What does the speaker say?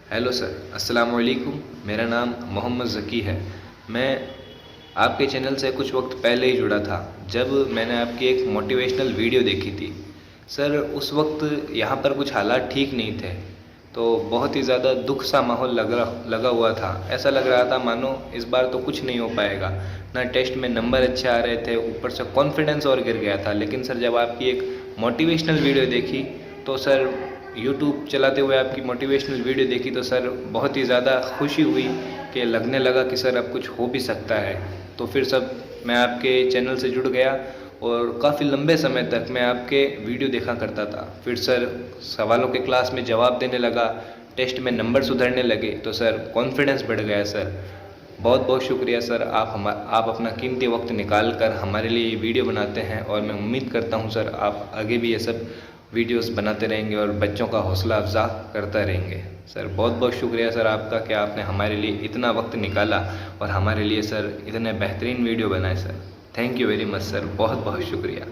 Hello sir, अस्सलाम वालेकुम। मेरा नाम मोहम्मद ज़की है। मैं आपके चैनल से कुछ वक्त पहले ही जुड़ा था, जब मैंने आपकी एक मोटिवेशनल वीडियो देखी थी। सर, उस वक्त यहाँ पर कुछ हालात ठीक नहीं थे, तो बहुत ही ज़्यादा दुख सा माहौल लगा हुआ था। ऐसा लग रहा था मानो इस बार तो कुछ नहीं हो पाएगा। ना टेस्ट में नंबर अच्छे आ रहे थे, ऊपर से कॉन्फिडेंस और गिर गया था। लेकिन सर, जब आपकी एक मोटिवेशनल वीडियो देखी तो सर, यूट्यूब चलाते हुए आपकी मोटिवेशनल वीडियो देखी तो सर बहुत ही ज़्यादा खुशी हुई कि लगने लगा कि सर अब कुछ हो भी सकता है। तो फिर सब मैं आपके चैनल से जुड़ गया और काफ़ी लंबे समय तक मैं आपके वीडियो देखा करता था। फिर सर सवालों के क्लास में जवाब देने लगा, टेस्ट में नंबर सुधरने लगे, तो सर कॉन्फिडेंस बढ़ गया। सर बहुत बहुत शुक्रिया सर, आप अपना कीमती वक्त निकाल कर हमारे लिए ये वीडियो बनाते हैं और मैं उम्मीद करता हूँ सर आप आगे भी ये सब वीडियोस बनाते रहेंगे और बच्चों का हौसला अफ़ज़ा करता रहेंगे। सर बहुत बहुत शुक्रिया सर आपका कि आपने हमारे लिए इतना वक्त निकाला और हमारे लिए सर इतने बेहतरीन वीडियो बनाए। Sir thank you very much sir, बहुत बहुत शुक्रिया।